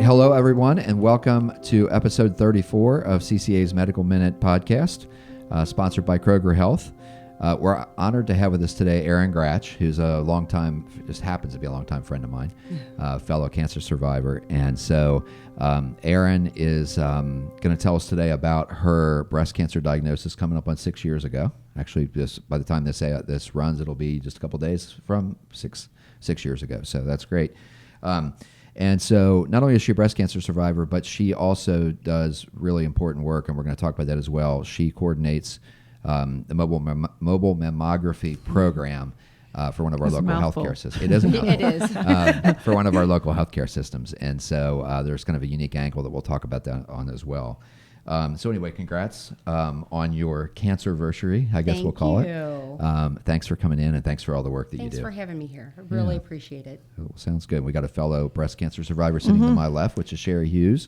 Hello, everyone, and welcome to episode 34 of CCA's Medical Minute podcast, sponsored by Kroger Health. We're honored to have with us today Erin Gratsch, who's just happens to be a longtime friend of mine, fellow cancer survivor. And so Erin is going to tell us today about her breast cancer diagnosis coming up on 6 years ago. Actually, by the time this runs, it'll be just a couple days from six years ago. So that's great. And so not only is she a breast cancer survivor, but she also does really important work, and we're going to talk about that as well. She coordinates the mobile mammography program for one of our local healthcare systems. It is a mouthful. It is. For one of our local healthcare systems. And so there's kind of a unique angle that we'll talk about that on as well. So anyway, congrats on your cancerversary, I guess we'll call it. Thanks for coming in, and thanks for all the work that you do. Thanks for having me here. I really appreciate it. Well, sounds good. We got a fellow breast cancer survivor sitting to my left, which is Sherry Hughes,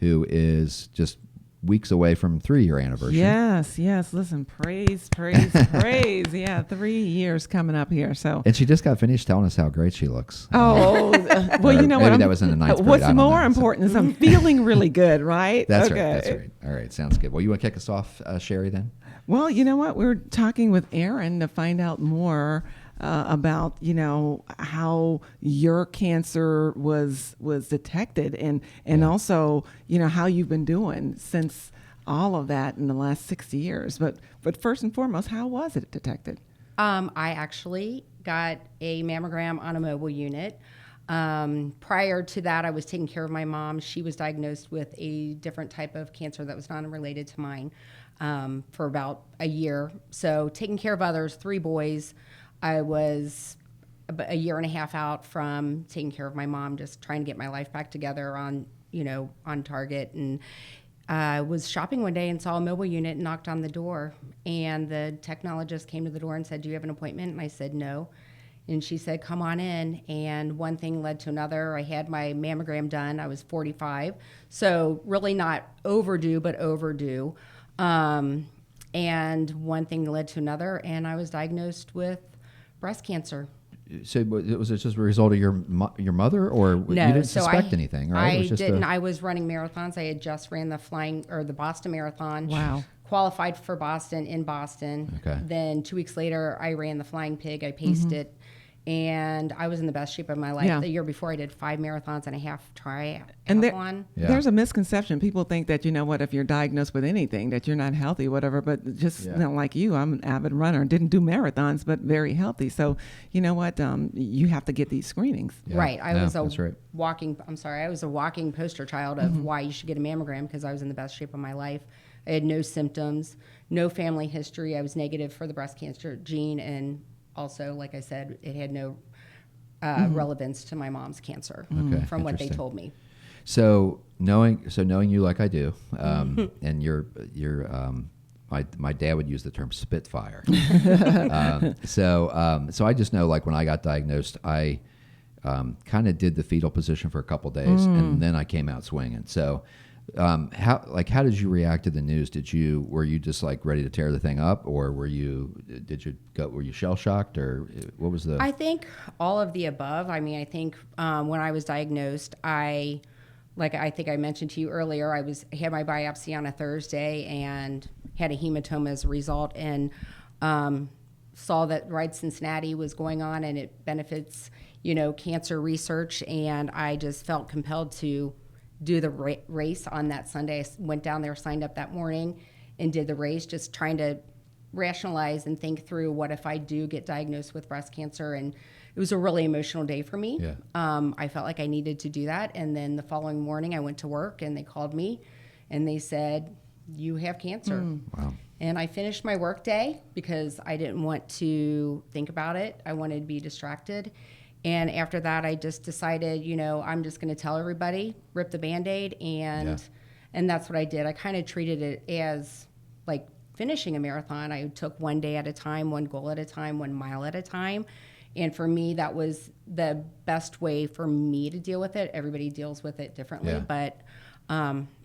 who is just weeks away from 3-year anniversary. Yes. Listen, praise. Yeah, 3 years coming up here. So, and she just got finished telling us how great she looks. Oh, well, you know what? Maybe that was in the ninth grade. What's more important is I'm feeling really good, right? That's right. All right, sounds good. Well, you want to kick us off, Sherry, then? Well, you know what? We're talking with Erin to find out more about, how your cancer was detected and also, how you've been doing since all of that in the last 6 years. But first and foremost, how was it detected? I actually got a mammogram on a mobile unit. Prior to that, I was taking care of my mom. She was diagnosed with a different type of cancer that was non-related to mine for about a year. So taking care of others, 3 boys. I was a year and a half out from taking care of my mom, just trying to get my life back together on target. And I was shopping one day and saw a mobile unit and knocked on the door. And the technologist came to the door and said, "Do you have an appointment?" And I said, "No." And she said, "Come on in." And one thing led to another. I had my mammogram done. I was 45. So really not overdue, but overdue. And one thing led to another. And I was diagnosed with breast cancer. So was it just a result of your mother, or you didn't suspect anything, right? I didn't. I was running marathons. I had just ran the Boston Marathon. Wow. Qualified for Boston in Boston. Okay. Then 2 weeks later, I ran the Flying Pig. I paced it. And I was in the best shape of my life. Yeah. The year before, I did 5 marathons and a half triathlon. And there's a misconception. People think that, if you're diagnosed with anything, that you're not healthy, whatever. But just like you, I'm an avid runner. Didn't do marathons, but very healthy. So, you know what? You have to get these screenings. Yeah. Right. I was a walking poster child of why you should get a mammogram, because I was in the best shape of my life. I had no symptoms, no family history. I was negative for the breast cancer gene, and also, like I said, it had no relevance to my mom's cancer from what they told me. So knowing you like I do, and you're my dad would use the term spitfire. So I just know, like, when I got diagnosed, I kind of did the fetal position for a couple days, and then I came out swinging. So. How did you react to the news? Were you just like ready to tear the thing up, or were you shell shocked, or what was the? I think all of the above. I mean, I think when I was diagnosed, I think I mentioned to you earlier, I had my biopsy on a Thursday and had a hematoma as a result, and saw that Ride Cincinnati was going on, and it benefits cancer research, and I just felt compelled to do the race on that Sunday. I went down there, signed up that morning, and did the race, just trying to rationalize and think through what if I do get diagnosed with breast cancer. And it was a really emotional day for me. Yeah. I felt like I needed to do that. And then the following morning I went to work, and they called me and they said, "You have cancer." Wow. And I finished my work day because I didn't want to think about it. I wanted to be distracted. And after that, I just decided, I'm just going to tell everybody, rip the Band-Aid, and that's what I did. I kind of treated it as like finishing a marathon. I took one day at a time, one goal at a time, 1 mile at a time. And for me, that was the best way for me to deal with it. Everybody deals with it differently, but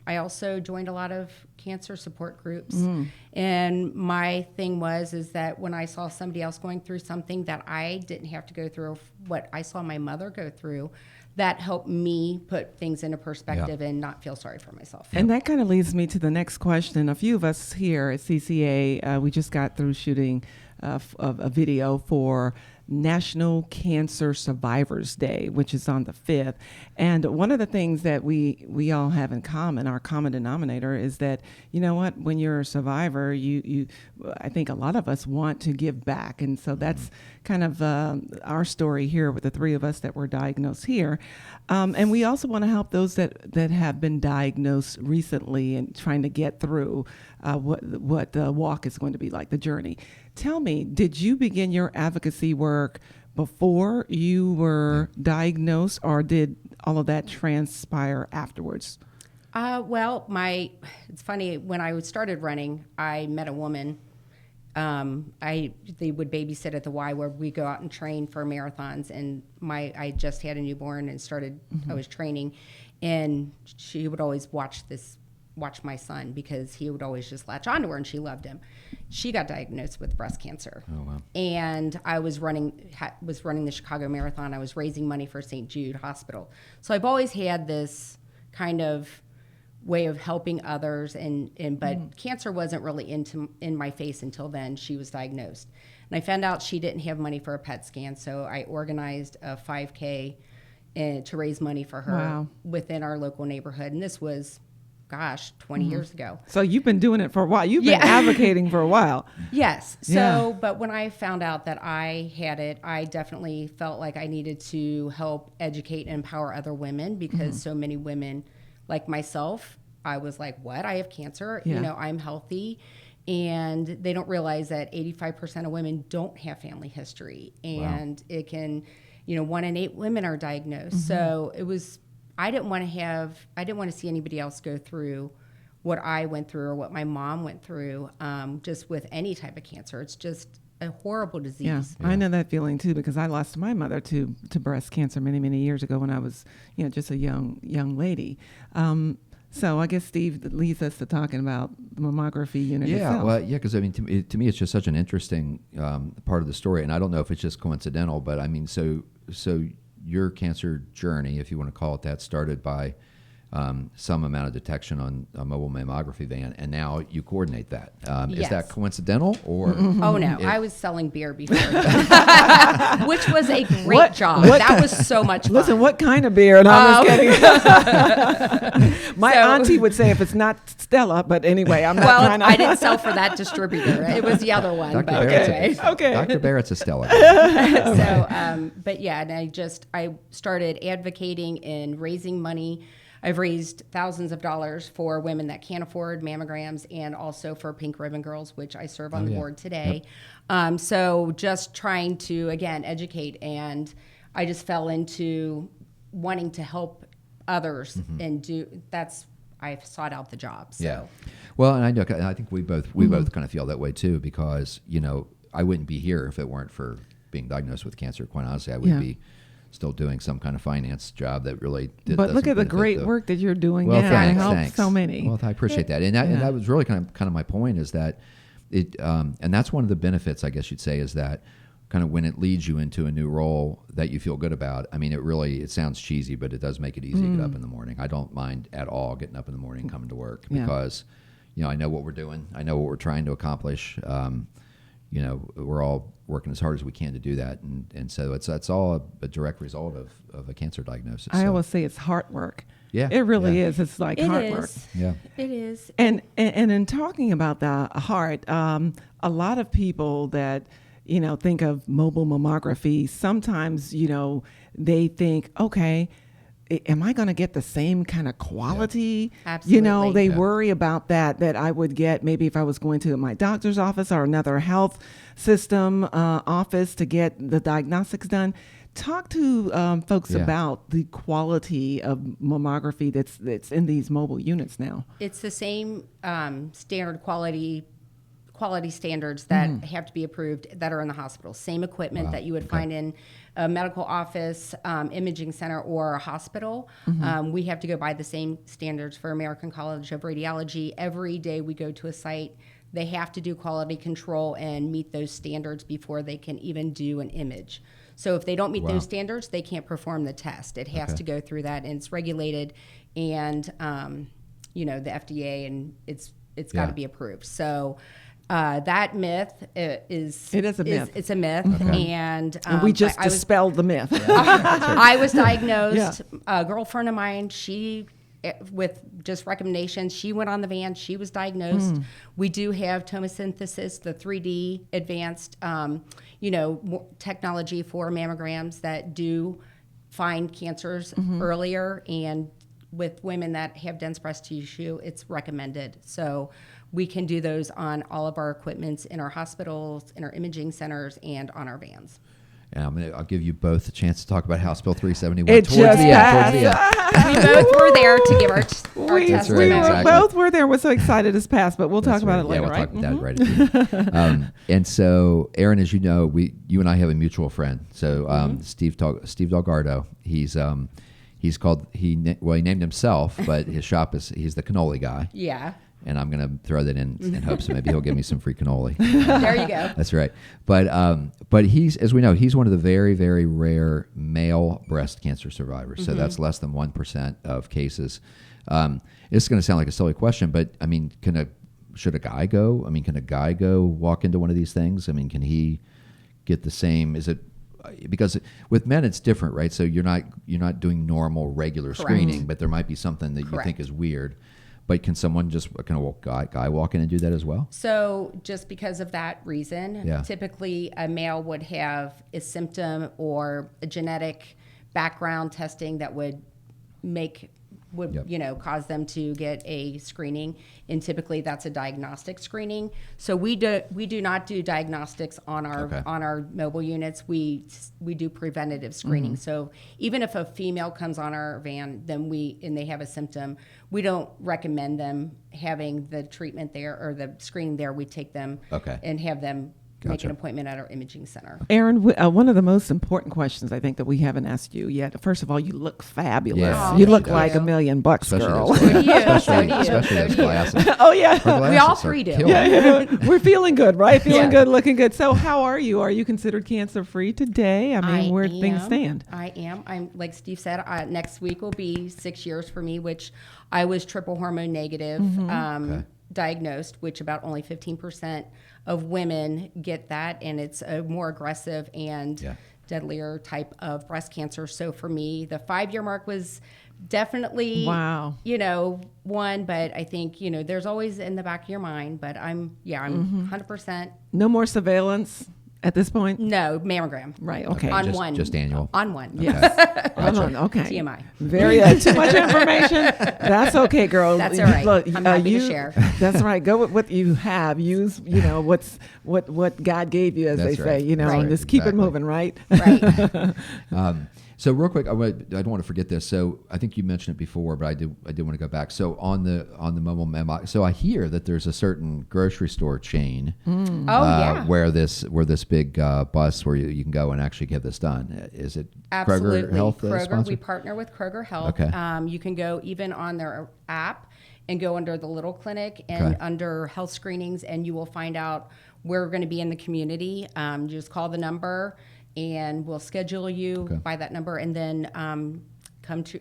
I also joined a lot of cancer support groups. And my thing is that when I saw somebody else going through something that I didn't have to go through, what I saw my mother go through, that helped me put things into perspective and not feel sorry for myself. And that kind of leads me to the next question. A few of us here at CCA, we just got through shooting a video for National Cancer Survivors Day, which is on the 5th. And one of the things that we all have in common, our common denominator, is that, you know what, when you're a survivor, you I think a lot of us want to give back. And so that's kind of our story here with the three of us that were diagnosed here. And we also want to help those that have been diagnosed recently and trying to get through what the walk is going to be like, the journey. Tell me, did you begin your advocacy work before you were diagnosed, or did all of that transpire afterwards? Well, it's funny, when I started running, I met a woman. They would babysit at the Y, where we go out and train for marathons, and I just had a newborn and started, I was training, and she would always watch my son because he would always just latch onto her, and she loved him. She got diagnosed with breast cancer. Oh, wow. And I was running the Chicago Marathon. I was raising money for St. Jude Hospital. So I've always had this kind of way of helping others, but cancer wasn't really in my face until then. She was diagnosed. And I found out she didn't have money for a PET scan, so I organized a 5K to raise money for her within our local neighborhood. And this was 20 years ago. So you've been doing it for a while. You've been advocating for a while. Yes. So, but when I found out that I had it, I definitely felt like I needed to help educate and empower other women, because so many women like myself, I was like, what? I have cancer. Yeah. You know, I'm healthy. And they don't realize that 85% of women don't have family history. And it can, 1 in 8 women are diagnosed. So it was, I didn't want to see anybody else go through what I went through or what my mom went through, just with any type of cancer. It's just a horrible disease. Yeah, I know that feeling too, because I lost my mother to breast cancer many, many years ago when I was, just a young lady. So I guess, Steve, that leads us to talking about the Mammography Unity itself. Well, because I mean, to me, it's just such an interesting part of the story, and I don't know if it's just coincidental, but I mean, so your cancer journey, if you want to call it that, started by some amount of detection on a mobile mammography van, and now you coordinate that. Is that coincidental, or? Oh no, I was selling beer before, which was a great job. That was so much fun. Listen, what kind of beer? No, I'm just kidding. My auntie would say if it's not Stella, but anyway, I'm not trying to. I didn't sell for that distributor. It was the other one. Dr. But Barrett's anyway. Okay. Dr. Barrett's a Stella. So, but yeah, and I started advocating and raising money. I've raised thousands of dollars for women that can't afford mammograms, and also for Pink Ribbon Girls, which I serve on the board today. Yep. So just trying to, again, educate, and I just fell into wanting to help others and I've sought out the job. So. Yeah. Well, and I think we both kind of feel that way too, because, I wouldn't be here if it weren't for being diagnosed with cancer. Quite honestly, I would be still doing some kind of finance job that really did. But look at the great work that you're doing now. Thanks. So many. Well, I appreciate that, and that was really kind of my point, is that it, and that's one of the benefits, I guess you'd say, is that kind of when it leads you into a new role that you feel good about. I mean, it sounds cheesy, but it does make it easy to get up in the morning. I don't mind at all getting up in the morning and coming to work because, I know what we're doing. I know what we're trying to accomplish. We're all working as hard as we can to do that, and so it's all a direct result of a cancer diagnosis. I always say it's hard work. Yeah, it really is. It's like hard work. Yeah, it is. And in talking about the heart, a lot of people that think of mobile mammography, sometimes they think, okay, am I going to get the same kind of quality? Yeah. Absolutely. They worry about that I would get maybe if I was going to my doctor's office or another health system office to get the diagnostics done. Talk to folks about the quality of mammography that's in these mobile units now. It's the same standard quality standards that have to be approved that are in the hospital. Same equipment that you would find in a medical office, imaging center, or a hospital. We have to go by the same standards for American College of Radiology. Every day we go to a site They have to do quality control and meet those standards before they can even do an image. So if they don't meet those standards, they can't perform the test. It has to go through that, and it's regulated, and the FDA, and it's got to be approved. So that myth is a myth. It's a myth, and we just dispelled the myth. I was diagnosed. A girlfriend of mine, she, with just recommendations, she went on the van. She was diagnosed. We do have tomosynthesis, the 3D advanced, technology for mammograms that do find cancers earlier, and with women that have dense breast tissue, it's recommended. So we can do those on all of our equipments in our hospitals, in our imaging centers, and on our vans. And I'll give you both a chance to talk about House Bill 371 It towards just the end. passed. We both were there to give our test. We exactly. both were there. We're so excited it's passed, but we'll talk about it later, we'll right? talk about that right at the end. And so, Erin, as you know, you and I have a mutual friend. So Steve Delgardo, he named himself, but his shop he's the cannoli guy. Yeah. And I'm going to throw that in hopes that maybe he'll give me some free cannoli. There you go. That's right. But he's, as we know, he's one of the very, very rare male breast cancer survivors. So that's less than 1% of cases. It's going to sound like a silly question, but I mean, should a guy go? I mean, can a guy go walk into one of these things? I mean, can he get the same? Is it because with men it's different, right? So you're not doing normal regular screening, but there might be something that you think is weird. But can someone guy walk in and do that as well? So just because of that reason, typically a male would have a symptom or a genetic background testing that would cause them to get a screening, and typically that's a diagnostic screening. So we do not do diagnostics on our mobile units. We do preventative screening. So even if a female comes on our van, and they have a symptom, we don't recommend them having the treatment there or the screening there. We take them and have them make an appointment at our imaging center. Erin, one of the most important questions I think that we haven't asked you yet. First of all, you look fabulous. Yeah. You look like $1 million, girl. Especially those glasses. Oh yeah, we all three do. Yeah. We're feeling good, right? Feeling good, looking good. So how are you? Are you considered cancer free today? I mean, where do things stand? I am. I'm like Steve said. Next week will be 6 years for me, which I was triple hormone negative. Diagnosed, which about only 15% of women get that, and it's a more aggressive and deadlier type of breast cancer. So for me, the 5-year mark was definitely one, but I think there's always in the back of your mind. But I'm 100%. No more surveillance at this point? No, mammogram. Right, okay. On one. Just annual. On one. Yes. Okay. TMI. Very too much information. That's okay, girl. That's all right. Look, I'm happy to share. That's right. Go with what you have. Use, what God gave you, as That's they right. say, and just keep it moving, right? Right. So real quick, I don't want to forget this. So I think you mentioned it before, but I did want to go back. So on the mobile memo, so I hear that there's a certain grocery store chain where this big bus where you can go and actually get this done. Is it Absolutely. Kroger Health Kroger, sponsor? we partner with Kroger Health. Okay. You can go even on their app and go under the little clinic and under health screenings, and you will find out where we're going to be in the community. You just call the number, and we'll schedule you by that number, and then come to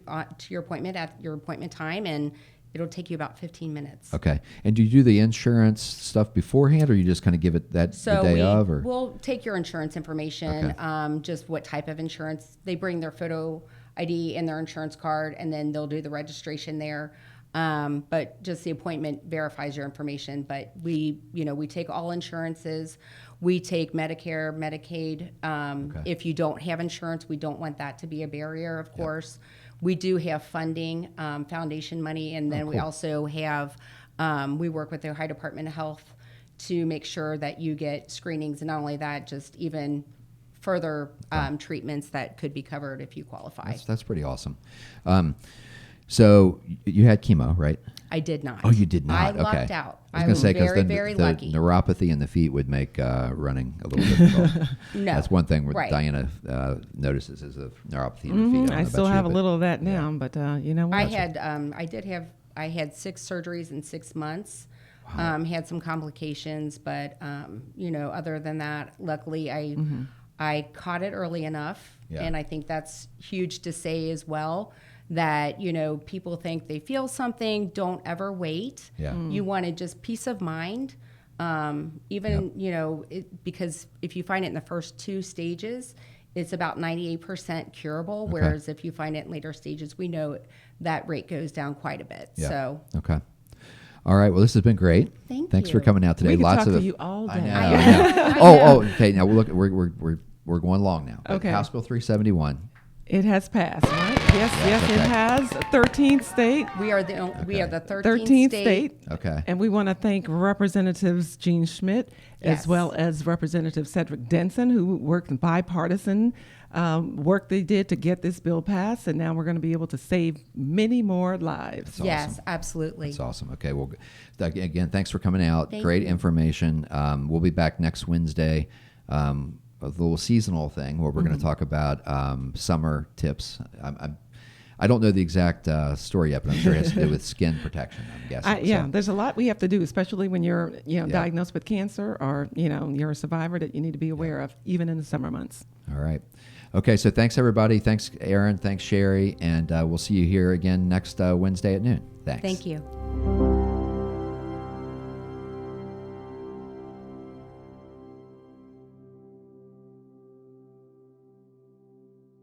your appointment at your appointment time, and it'll take you about 15 minutes. Okay. And do you do the insurance stuff beforehand, or you just kind of give it the day of? Or? We'll take your insurance information, just what type of insurance. They bring their photo ID and their insurance card, and then they'll do the registration there. But just the appointment verifies your information. But we take all insurances. We take Medicare, Medicaid. If you don't have insurance, we don't want that to be a barrier, of course. We do have funding, foundation money, and then we also have, we work with the Ohio Department of Health to make sure that you get screenings, and not only that, just even further treatments that could be covered if you qualify. That's pretty awesome. So you had chemo, right? I did not. Oh, you did not? I lucked out. I was going to say, because very the lucky. neuropathy in the feet would make running a little difficult. No. That's one thing where Diana notices is a neuropathy in the feet. I still have a little of that now, but you know what? I had 6 surgeries in 6 months. Had some complications, but other than that, luckily I caught it early enough, and I think that's huge to say as well. That people think they feel something, don't ever wait. You wanted just peace of mind. Because if you find it in the first 2 stages, it's about 98% curable. Okay. Whereas if you find it in later stages, we know that rate goes down quite a bit. Yeah. So okay. All right. Well, this has been great. Thanks for coming out today. We could Lots talk of to you all day. I know. Okay. Now we're going long now. Okay. House Bill 371. It has passed, right? Yes, okay. It has. 13th state. We are the 13th state. Okay. And we want to thank Representatives Gene Schmidt as well as Representative Cedric Denson, who worked in bipartisan work they did to get this bill passed, and now we're going to be able to save many more lives. That's yes, awesome. Absolutely. That's awesome. Okay, well, again, thanks for coming out. Thank Great you. information. We'll be back next Wednesday. A little seasonal thing where we're going to talk about summer tips. I don't know the exact story yet, but I'm sure it has to do with skin protection, I'm guessing. There's a lot we have to do, especially when you're diagnosed with cancer or you're a survivor, that you need to be aware of, even in the summer months. All right. Okay, so thanks, everybody. Thanks, Erin. Thanks, Sherry. And we'll see you here again next Wednesday at noon. Thanks. Thank you.